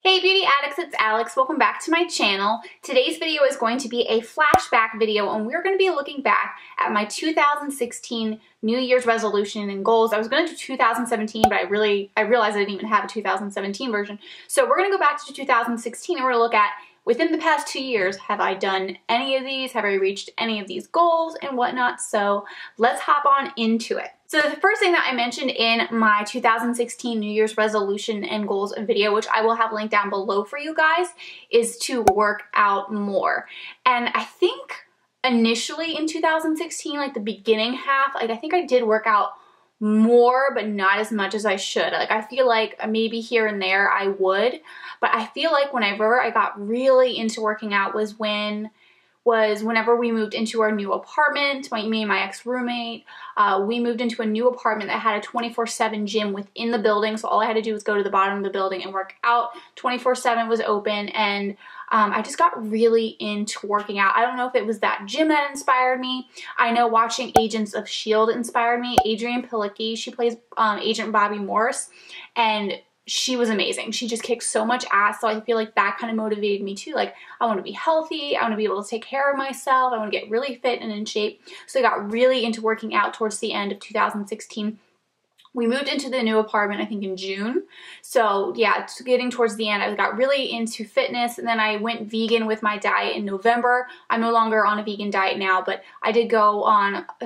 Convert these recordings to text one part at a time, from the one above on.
Hey beauty addicts, it's Alex. Welcome back to my channel. Today's video is going to be a flashback video and we're going to be looking back at my 2016 New Year's resolution and goals. I was going to do 2017, but I realized I didn't even have a 2017 version. So we're going to go back to 2016 and we're going to look at within the past 2 years, have I done any of these? Have I reached any of these goals and whatnot? So let's hop on into it. So the first thing that I mentioned in my 2016 New Year's resolution and goals video, which I will have linked down below for you guys, is to work out more. And I think initially in 2016, like the beginning half, I think I did work out more, but not as much as I should. Like I feel like maybe here and there I would, but I feel like whenever I got really into working out was whenever we moved into our new apartment. Me and my ex-roommate, we moved into a new apartment that had a 24/7 gym within the building. So all I had to do was go to the bottom of the building and work out. 24/7 was open, and I just got really into working out. I don't know if it was that gym that inspired me. I know watching Agents of S.H.I.E.L.D. inspired me. Adrienne Pilicki, she plays Agent Bobby Morse, and she was amazing. She just kicked so much ass, so I feel like that kind of motivated me too. Like, I want to be healthy, I want to be able to take care of myself, I want to get really fit and in shape. So I got really into working out towards the end of 2016. We moved into the new apartment, I think in June. So yeah, it's getting towards the end. I got really into fitness, and then I went vegan with my diet in November. I'm no longer on a vegan diet now, but I did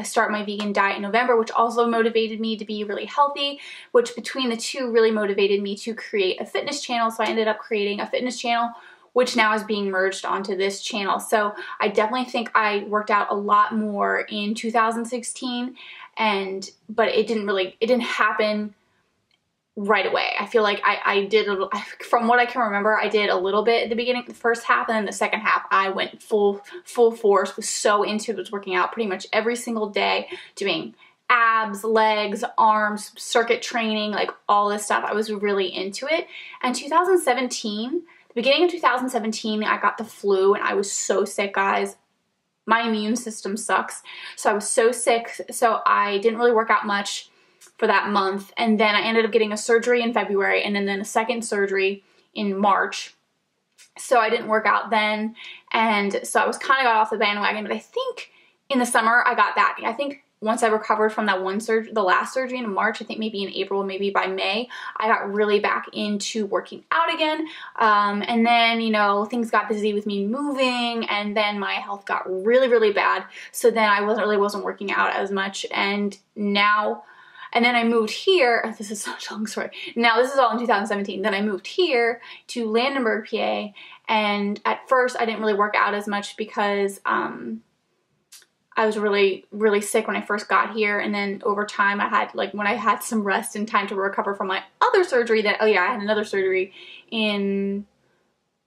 start my vegan diet in November, which also motivated me to be really healthy, which between the two really motivated me to create a fitness channel. So I ended up creating a fitness channel, which now is being merged onto this channel. So I definitely think I worked out a lot more in 2016, but it didn't happen right away. I feel like I did, from what I can remember, I did a little bit at the beginning, the first half, and then the second half I went full force, was so into it, was working out pretty much every single day, doing abs, legs, arms, circuit training, like all this stuff. I was really into it. And 2017, beginning of 2017, I got the flu and I was so sick, guys. My immune system sucks. So I was so sick, so I didn't really work out much for that month. And then I ended up getting a surgery in February and then a second surgery in March. So I didn't work out then. And so I was kind of got off the bandwagon, but I think in the summer I got back. I think once I recovered from that the last surgery in March, I think maybe in April, maybe by May, I got really back into working out again. And then, you know, things got busy with me moving, and then my health got really, really bad. So then I wasn't working out as much. And then I moved here. This is such a long story. Now this is all in 2017. Then I moved here to Landenberg, PA. And at first I didn't really work out as much because, I was really, really sick when I first got here, and then over time I had, like, when I had some rest and time to recover from my other surgery I had another surgery in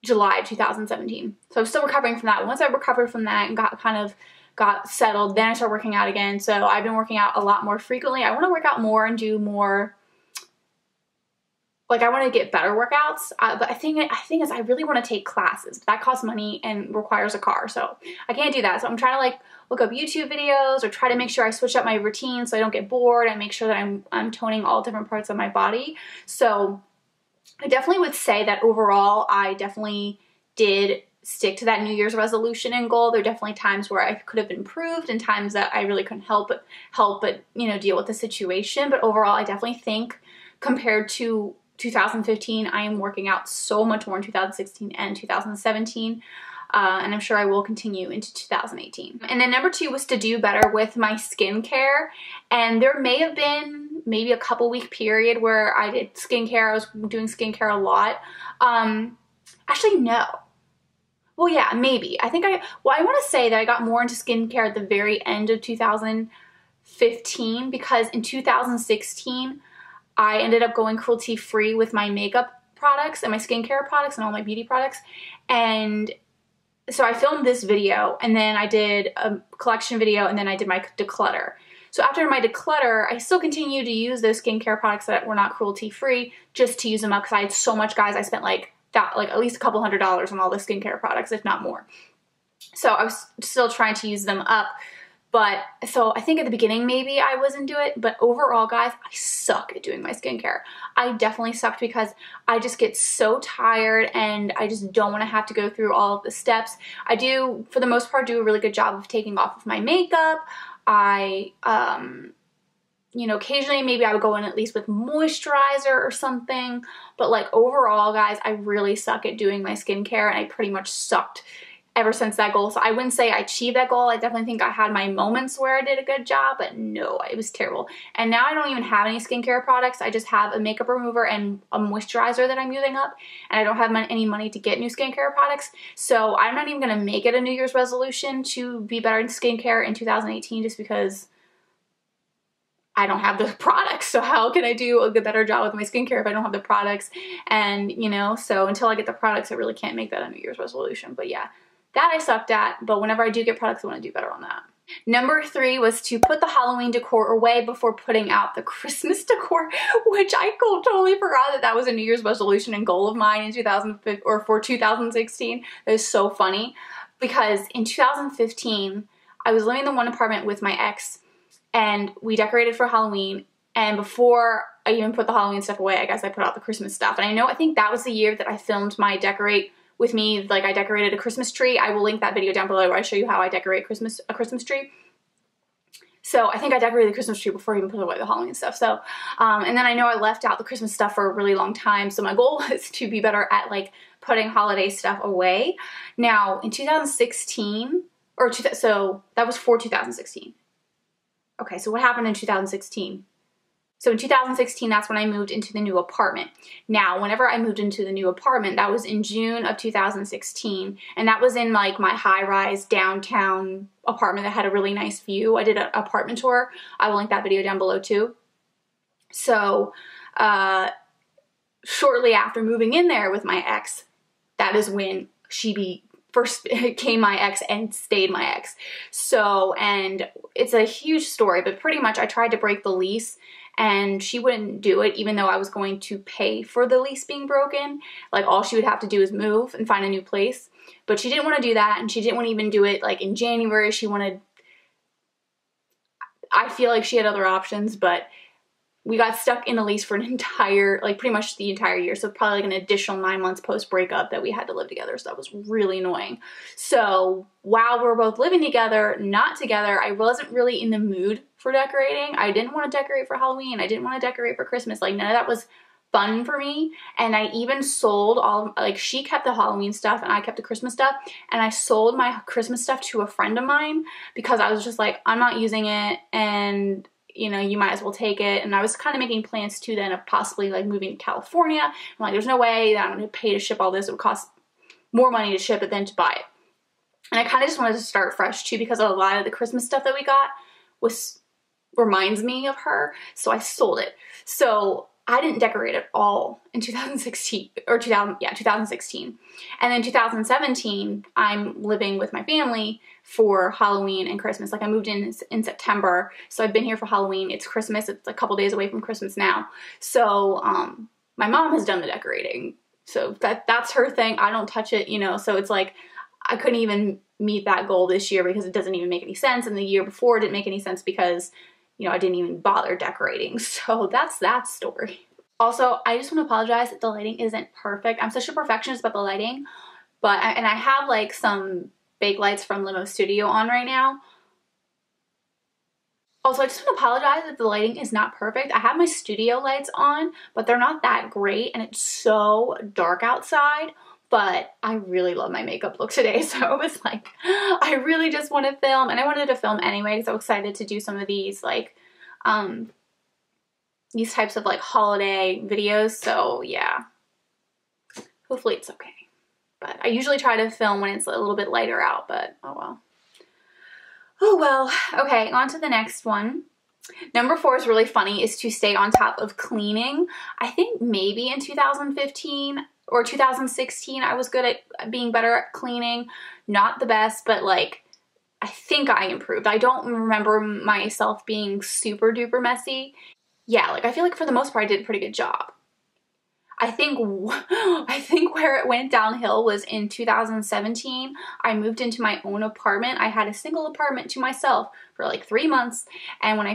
July 2017. So I'm still recovering from that. Once I recovered from that and got settled, then I started working out again. So I've been working out a lot more frequently. I want to work out more and do more, like, I want to get better workouts, but the thing is I really want to take classes, but that costs money and requires a car, so I can't do that. So I'm trying to, like, look up YouTube videos or try to make sure I switch up my routine so I don't get bored and make sure that I'm toning all different parts of my body. So I definitely would say that overall I definitely did stick to that New Year's resolution and goal. There are definitely times where I could have improved and times that I really couldn't help but you know, deal with the situation. But overall I definitely think compared to 2015, I am working out so much more in 2016 and 2017. And I'm sure I will continue into 2018. And then number 2 was to do better with my skincare. And there may have been maybe a couple week period where I did skincare. I was doing skincare a lot. Actually, no. Well, yeah, maybe. I want to say that I got more into skincare at the very end of 2015 because in 2016, I ended up going cruelty-free with my makeup products and my skincare products and all my beauty products. And so I filmed this video, and then I did a collection video, and then I did my declutter. So after my declutter, I still continue to use those skincare products that were not cruelty-free just to use them up because I had so much, guys. I spent like at least a couple $100s on all the skincare products, if not more. So I was still trying to use them up But so I think at the beginning maybe I was into it, but overall, guys, I suck at doing my skincare. I definitely sucked because I just get so tired and I just don't want to have to go through all of the steps. I do, for the most part, do a really good job of taking off of my makeup. I, you know, occasionally maybe I would go in at least with moisturizer or something, but like overall, guys, I really suck at doing my skincare, and I pretty much sucked ever since that goal. So I wouldn't say I achieved that goal. I definitely think I had my moments where I did a good job, but no, it was terrible. And now I don't even have any skincare products. I just have a makeup remover and a moisturizer that I'm using up, and I don't have any money to get new skincare products. So I'm not even going to make it a New Year's resolution to be better in skincare in 2018 just because I don't have the products. So how can I do a better job with my skincare if I don't have the products? And, you know, so until I get the products, I really can't make that a New Year's resolution. But yeah, that I sucked at, but whenever I do get products, I want to do better on that. Number 3 was to put the Halloween decor away before putting out the Christmas decor, which I totally forgot that that was a New Year's resolution and goal of mine in 2015 or for 2016. That is so funny because in 2015, I was living in the one apartment with my ex, and we decorated for Halloween. And before I even put the Halloween stuff away, I guess I put out the Christmas stuff. And I think that was the year that I filmed my decorate with me, like I decorated a Christmas tree. I will link that video down below where I show you how I decorate a Christmas tree. So I think I decorated the Christmas tree before I even put away the Halloween stuff. So, and then I know I left out the Christmas stuff for a really long time. So my goal was to be better at like putting holiday stuff away. Now in 2016, so that was for 2016. Okay, so what happened in 2016? So in 2016, that's when I moved into the new apartment. Now, whenever I moved into the new apartment, that was in June of 2016. And that was in like my high-rise downtown apartment that had a really nice view. I did an apartment tour. I will link that video down below too. So shortly after moving in there with my ex, that is when she first became my ex and stayed my ex. So, and it's a huge story, but pretty much I tried to break the lease and she wouldn't do it, even though I was going to pay for the lease being broken. Like all she would have to do is move and find a new place. But she didn't want to do that, and she didn't want to even do it like in January. I feel like she had other options, but we got stuck in a lease for an entire, like pretty much the entire year. So probably like an additional 9 months post breakup that we had to live together. So that was really annoying. So while we were both living together, not together, I wasn't really in the mood for decorating. I didn't want to decorate for Halloween. I didn't want to decorate for Christmas. Like none of that was fun for me. And I even sold she kept the Halloween stuff and I kept the Christmas stuff. And I sold my Christmas stuff to a friend of mine because I was just like, I'm not using it, and you know, you might as well take it. And I was kind of making plans too then of possibly like moving to California. I'm like, there's no way that I'm going to pay to ship all this. It would cost more money to ship it than to buy it. And I kind of just wanted to start fresh too because a lot of the Christmas stuff that we got reminds me of her. So I sold it. So I didn't decorate at all in 2016. And then 2017, I'm living with my family for Halloween and Christmas. Like I moved in September, so I've been here for Halloween. It's Christmas. It's a couple days away from Christmas now. So my mom has done the decorating. So that's her thing. I don't touch it, you know. So it's like I couldn't even meet that goal this year because it doesn't even make any sense. And the year before it didn't make any sense because, you know, I didn't even bother decorating. So that's that story. Also, I just want to apologize that the lighting isn't perfect. I'm such a perfectionist about the lighting, and I have like some fake lights from Limo Studio on right now. Also, I just want to apologize if the lighting is not perfect. I have my studio lights on, but they're not that great, and it's so dark outside. But I really love my makeup look today, so I was like, I really just want to film, and I wanted to film anyway because I was excited to do some of these like these types of like holiday videos. So yeah, hopefully it's okay. But I usually try to film when it's a little bit lighter out, but oh well. Oh well. Okay, on to the next one. Number 4 is really funny, is to stay on top of cleaning. I think maybe in 2015 or 2016 I was good at being better at cleaning. Not the best, but like I think I improved. I don't remember myself being super duper messy. Yeah, like I feel like for the most part I did a pretty good job. I think where it went downhill was in 2017. I moved into my own apartment. I had a single apartment to myself for like 3 months, and when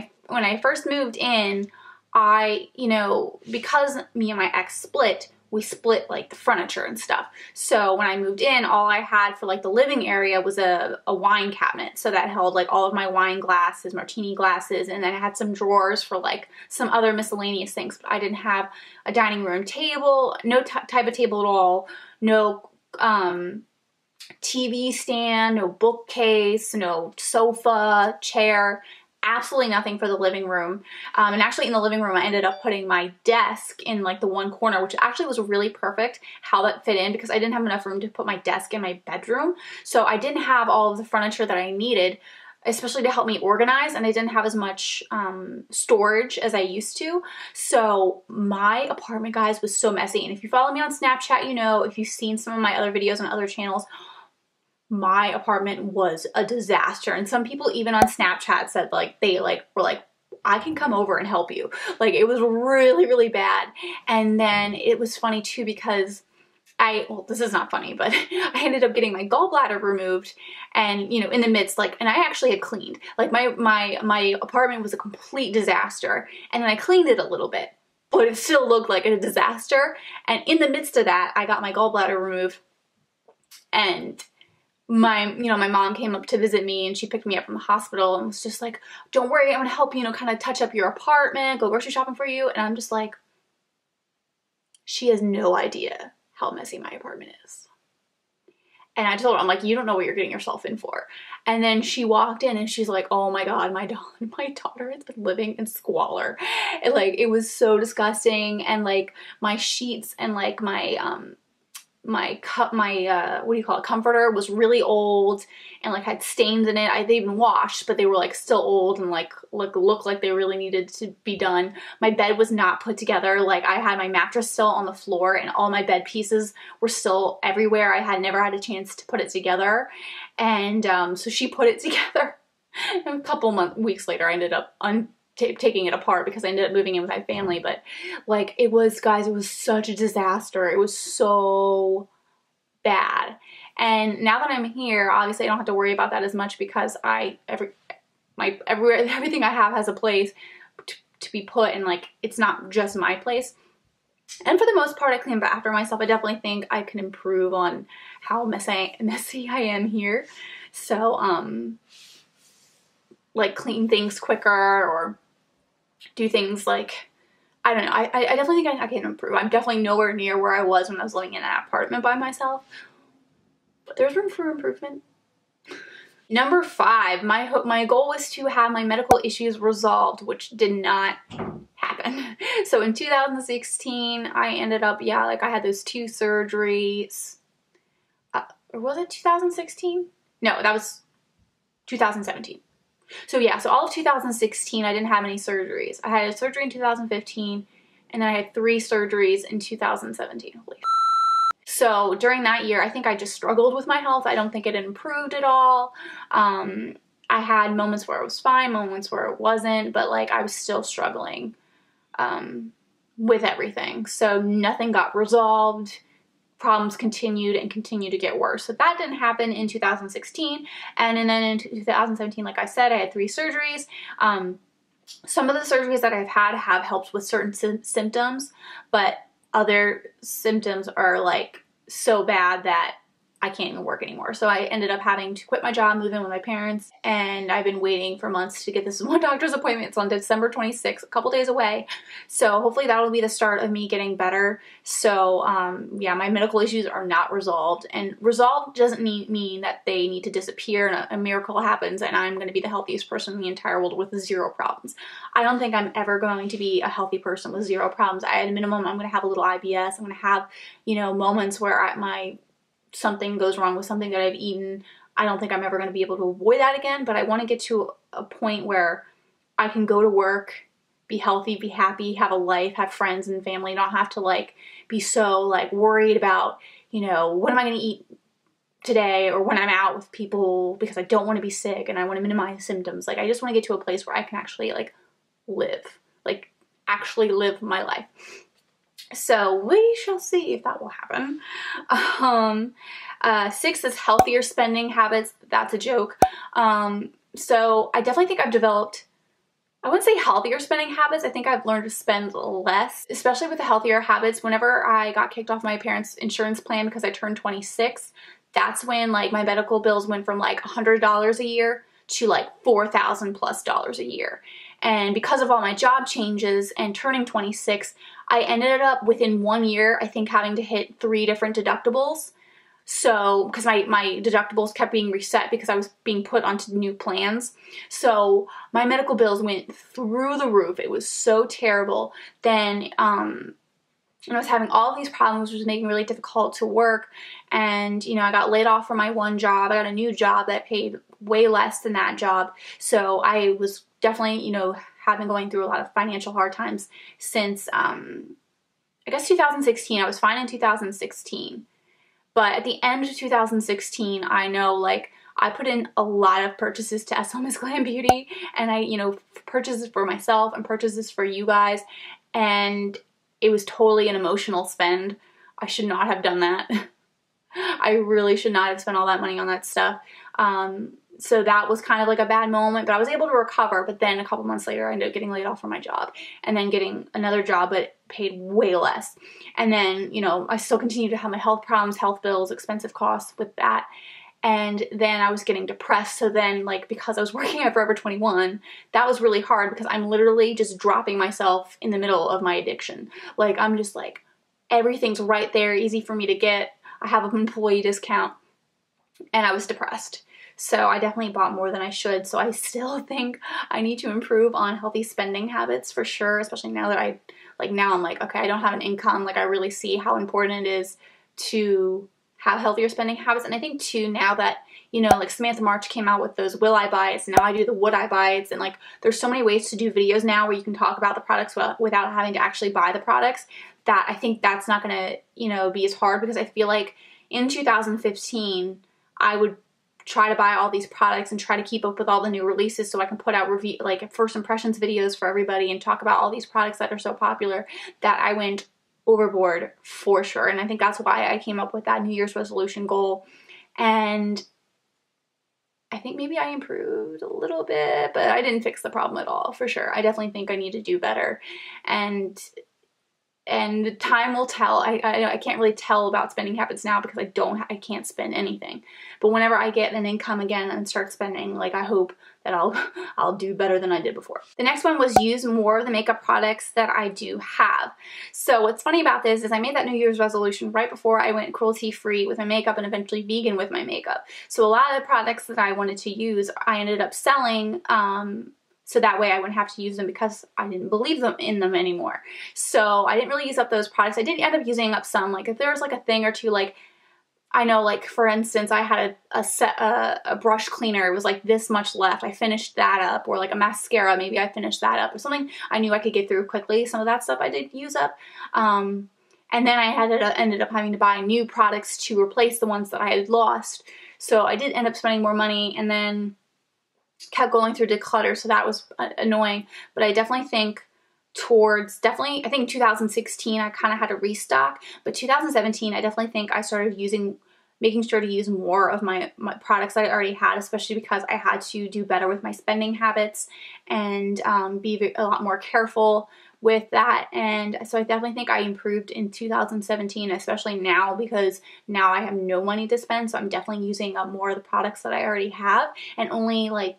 I first moved in, I, you know, because me and my ex split, we split like the furniture and stuff. So when I moved in, all I had for like the living area was a wine cabinet. So that held like all of my wine glasses, martini glasses, and then I had some drawers for like some other miscellaneous things. But I didn't have a dining room table, no type of table at all, no TV stand, no bookcase, no sofa, chair, absolutely nothing for the living room. And actually in the living room, I ended up putting my desk in like the one corner, which actually was really perfect how that fit in, because I didn't have enough room to put my desk in my bedroom. So I didn't have all of the furniture that I needed, especially to help me organize, and I didn't have as much storage as I used to. So my apartment, guys, was so messy. And if you follow me on Snapchat, you know, if you've seen some of my other videos on other channels, my apartment was a disaster. And some people even on Snapchat said like they were like, I can come over and help you. Like, it was really, really bad. And then it was funny too, because well, this is not funny, but I ended up getting my gallbladder removed, and, you know, in the midst, like, and I actually had cleaned, like my apartment was a complete disaster, and then I cleaned it a little bit, but it still looked like a disaster. And in the midst of that, I got my gallbladder removed, and my mom came up to visit me, and she picked me up from the hospital and was just like, don't worry, I'm gonna help you, you know, kind of touch up your apartment, go grocery shopping for you. And I'm just like, she has no idea how messy my apartment is. And I told her, I'm like, you don't know what you're getting yourself in for. And then she walked in and she's like, oh my God, my daughter has been living in squalor. And like, it was so disgusting. And like my sheets and like my what do you call it, comforter was really old and like had stains in it. They even washed, but they were like still old and like looked like they really needed to be done. My bed was not put together. Like, I had my mattress still on the floor and all my bed pieces were still everywhere. I had never had a chance to put it together. And so she put it together. And a couple weeks later, I ended up taking it apart because I ended up moving in with my family. But like, it was, guys, it was such a disaster. It was so bad. And now that I'm here, obviously I don't have to worry about that as much, because everything I have has a place to be put, and like, it's not just my place. And for the most part, I clean up after myself. I definitely think I can improve on how messy I am here. So like, clean things quicker, or do things like, I don't know. I definitely think I can improve. I'm definitely nowhere near where I was when I was living in an apartment by myself, but there's room for improvement. Number 5, my goal was to have my medical issues resolved, which did not happen. So in 2016, I ended up, yeah, like I had those 2 surgeries. Or was it 2016? No, that was 2017. So yeah, so all of 2016, I didn't have any surgeries. I had a surgery in 2015, and then I had 3 surgeries in 2017. Holy. So during that year, I think I just struggled with my health. I don't think it improved at all. I had moments where it was fine, moments where it wasn't, but like, I was still struggling with everything. So nothing got resolved. Problems continued and continued to get worse. So that didn't happen in 2016. And then in 2017, like I said, I had 3 surgeries. Some of the surgeries that I've had have helped with certain symptoms, but other symptoms are like so bad that I can't even work anymore. So I ended up having to quit my job, move in with my parents, and I've been waiting for months to get this one doctor's appointment. It's on December 26th, a couple days away. So hopefully that'll be the start of me getting better. So yeah, my medical issues are not resolved, and resolved doesn't mean that they need to disappear and a miracle happens and I'm going to be the healthiest person in the entire world with 0 problems. I don't think I'm ever going to be a healthy person with 0 problems. At a minimum, I'm going to have a little IBS. I'm going to have, you know, moments where something goes wrong with something that I've eaten. I don't think I'm ever going to be able to avoid that again, but I want to get to a point where I can go to work, be healthy, be happy, have a life, have friends and family, not have to like be so like worried about, you know, what am I going to eat today, or when I'm out with people, because I don't want to be sick and I want to minimize symptoms. Like, I just want to get to a place where I can actually like live, like actually live my life. So we shall see if that will happen. 6 is healthier spending habits. That's a joke. So I definitely think I've developed, I wouldn't say healthier spending habits. I think I've learned to spend less, especially with the healthier habits. Whenever I got kicked off my parents' insurance plan because I turned 26, that's when like my medical bills went from like $100 a year to like $4,000+ a year. And because of all my job changes and turning 26, I ended up within 1 year, I think, having to hit 3 different deductibles. So, because my deductibles kept being reset because I was being put onto new plans. So my medical bills went through the roof. It was so terrible. Then I was having all of these problems, which was making it really difficult to work. And, you know, I got laid off from my one job. I got a new job that paid way less than that job. So I was definitely, you know, going through a lot of financial hard times since, I guess 2016. I was fine in 2016. But at the end of 2016, I know, like, I put in a lot of purchases to SL Miss Glam Beauty. And I, you know, purchases for myself and purchases for you guys. And it was totally an emotional spend. I should not have done that. I really should not have spent all that money on that stuff. So that was kind of like a bad moment, but I was able to recover. But then a couple months later, I ended up getting laid off from my job and then getting another job, but paid way less. And then, you know, I still continued to have my health problems, health bills, expensive costs with that. And then I was getting depressed. So then, like, because I was working at Forever 21, that was really hard because I'm literally just dropping myself in the middle of my addiction. Like, I'm just like, everything's right there, easy for me to get. I have an employee discount. And I was depressed. So I definitely bought more than I should. So I still think I need to improve on healthy spending habits for sure, especially now that now I'm like, okay, I don't have an income. Like, I really see how important it is to have healthier spending habits. And I think too, now that, you know, like Samantha March came out with those will I buys, now I do the would I buys, and like there's so many ways to do videos now where you can talk about the products without having to actually buy the products, that I think that's not gonna, you know, be as hard, because I feel like in 2015 I would try to buy all these products and try to keep up with all the new releases so I can put out review, like first impressions videos for everybody and talk about all these products that are so popular, that I went overboard for sure. And I think that's why I came up with that New Year's resolution goal. And I think maybe I improved a little bit, but I didn't fix the problem at all, for sure. I definitely think I need to do better. And time will tell. I can't really tell about spending habits now because I can't spend anything. But whenever I get an income again and start spending, like, I hope that I'll do better than I did before. The next one was use more of the makeup products that I do have. So what's funny about this is I made that New Year's resolution right before I went cruelty-free with my makeup and eventually vegan with my makeup. So a lot of the products that I wanted to use, I ended up selling, so that way I wouldn't have to use them because I didn't believe in them anymore. So I didn't really use up those products. I did end up using up some. Like, if there was like a thing or two, like, I know, like, for instance, I had a brush cleaner. It was like this much left. I finished that up. Or like a mascara, maybe I finished that up. Or something I knew I could get through quickly. Some of that stuff I did use up. And then I ended up having to buy new products to replace the ones that I had lost. So I did end up spending more money, and then kept going through declutter, so that was annoying. But I definitely think I think 2016 I kind of had a restock, but 2017 I definitely think I started making sure to use more of my products that I already had, especially because I had to do better with my spending habits and be a lot more careful with that. And so I definitely think I improved in 2017, especially now, because now I have no money to spend, so I'm definitely using up more of the products that I already have, and only like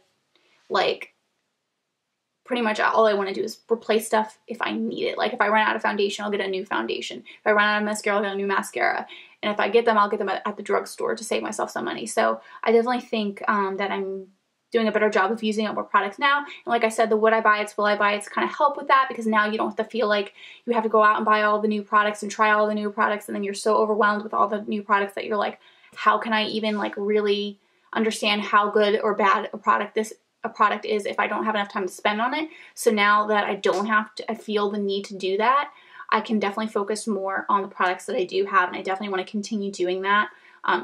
pretty much all I want to do is replace stuff if I need it. Like, if I run out of foundation, I'll get a new foundation. If I run out of mascara, I'll get a new mascara. And if I get them, I'll get them at the drugstore to save myself some money. So I definitely think that I'm doing a better job of using up more products now. And like I said, the would I buy it's, will I buy it's kind of help with that, because now you don't have to feel like you have to go out and buy all the new products and try all the new products, and then you're so overwhelmed with all the new products that you're like, how can I even like really understand how good or bad a product is if I don't have enough time to spend on it. So now that I don't have to, I feel the need to do that, I can definitely focus more on the products that I do have, and I definitely want to continue doing that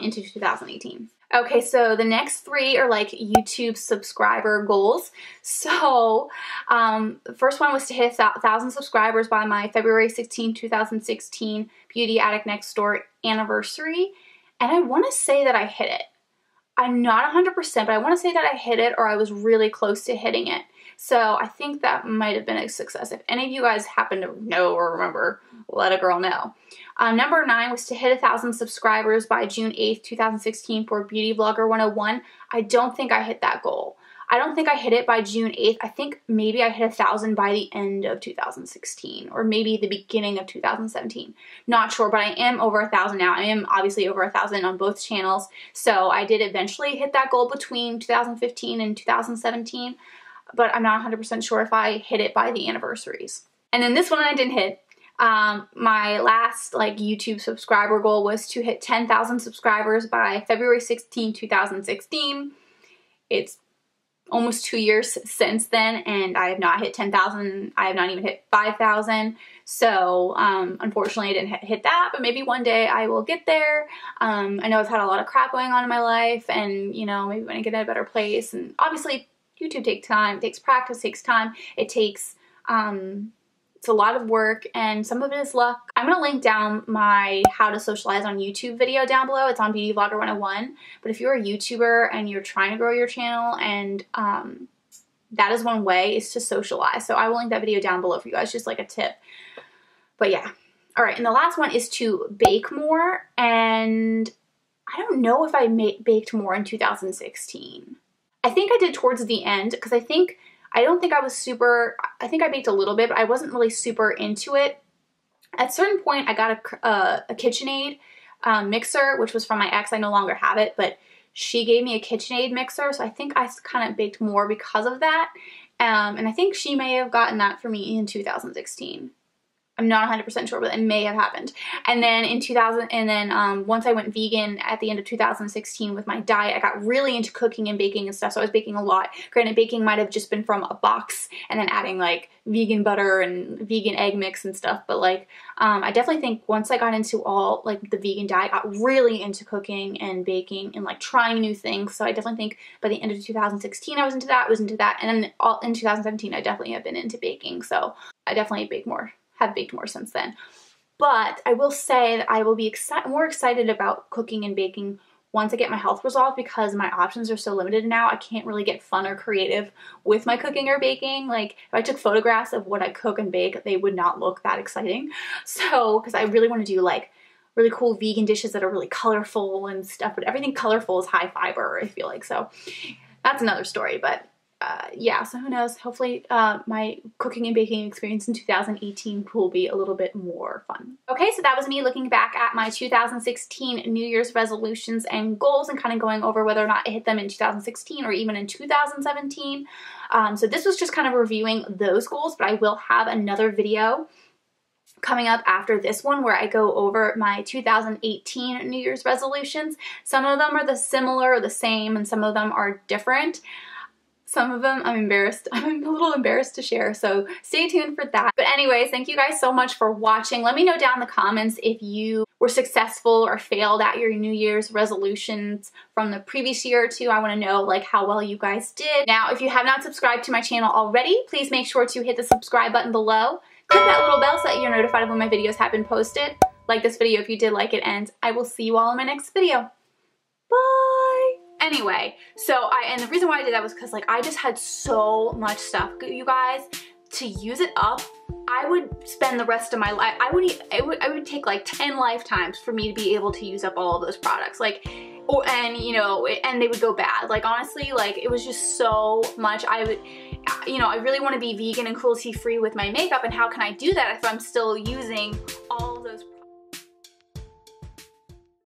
into 2018. Okay, so the next 3 are like YouTube subscriber goals. So the first one was to hit 1,000 subscribers by my February 16, 2016 Beauty Addict Next Door anniversary. And I want to say that I hit it. I'm not 100%, but I want to say that I hit it, or I was really close to hitting it. So I think that might have been a success. If any of you guys happen to know or remember, let a girl know. Number 9 was to hit 1,000 subscribers by June 8th, 2016 for Beauty Vlogger 101. I don't think I hit that goal. I don't think I hit it by June 8th. I think maybe I hit 1,000 by the end of 2016, or maybe the beginning of 2017. Not sure, but I am over 1,000 now. I am obviously over 1,000 on both channels. So I did eventually hit that goal between 2015 and 2017, but I'm not 100% sure if I hit it by the anniversaries. And then this one I didn't hit. My last like YouTube subscriber goal was to hit 10,000 subscribers by February 16, 2016. It's almost 2 years since then, and I have not hit 10,000. I have not even hit 5,000. So unfortunately I didn't hit that, but maybe one day I will get there. I know I've had a lot of crap going on in my life, and you know, maybe when I get in a better place. And obviously YouTube takes time, it takes practice, it takes time, it takes it's a lot of work, and some of it is luck. I'm going to link down my how to socialize on YouTube video down below. It's on Beauty Vlogger 101. But if you're a YouTuber and you're trying to grow your channel, and that is one way, is to socialize. So I will link that video down below for you guys, just like a tip. But yeah. All right, and the last one is to bake more, and I don't know if I baked more in 2016. I think I did towards the end, because I don't think I was super, I think I baked a little bit, but I wasn't really super into it. At a certain point, I got a KitchenAid mixer, which was from my ex. I no longer have it, but she gave me a KitchenAid mixer, so I think I kind of baked more because of that. And I think she may have gotten that for me in 2016. I'm not 100% sure, but it may have happened. And then in once I went vegan at the end of 2016 with my diet, I got really into cooking and baking and stuff. So I was baking a lot. Granted, baking might have just been from a box and then adding like vegan butter and vegan egg mix and stuff. But like, I definitely think once I got into all like the vegan diet, I got really into cooking and baking and like trying new things. So I definitely think by the end of 2016, I was into that. And then in 2017, I definitely have been into baking. So I definitely have baked more since then. But I will say that I will be more excited about cooking and baking once I get my health resolved, because my options are so limited now. I can't really get fun or creative with my cooking or baking. Like if I took photographs of what I cook and bake, they would not look that exciting. So, because I really want to do like really cool vegan dishes that are really colorful and stuff, but everything colorful is high fiber, I feel like. So that's another story, but yeah, so who knows, hopefully my cooking and baking experience in 2018 will be a little bit more fun. Okay, so that was me looking back at my 2016 New Year's resolutions and goals and kind of going over whether or not I hit them in 2016 or even in 2017. So this was just kind of reviewing those goals, but I will have another video coming up after this one where I go over my 2018 New Year's resolutions. Some of them are similar or the same, and some of them are different. Some of them I'm a little embarrassed to share, so stay tuned for that. But anyways, thank you guys so much for watching. Let me know down in the comments if you were successful or failed at your New Year's resolutions from the previous year or two. I want to know like how well you guys did. Now, if you have not subscribed to my channel already, please make sure to hit the subscribe button below. Click that little bell so that you're notified of when my videos have been posted. Like this video if you did like it, and I will see you all in my next video. Bye! Anyway, and the reason why I did that was because like I just had so much stuff, you guys, to use it up. I would spend the rest of my life, it would take like 10 lifetimes for me to be able to use up all of those products. Like, and they would go bad. Like honestly, like it was just so much. I really want to be vegan and cruelty free with my makeup, and how can I do that if I'm still using all of those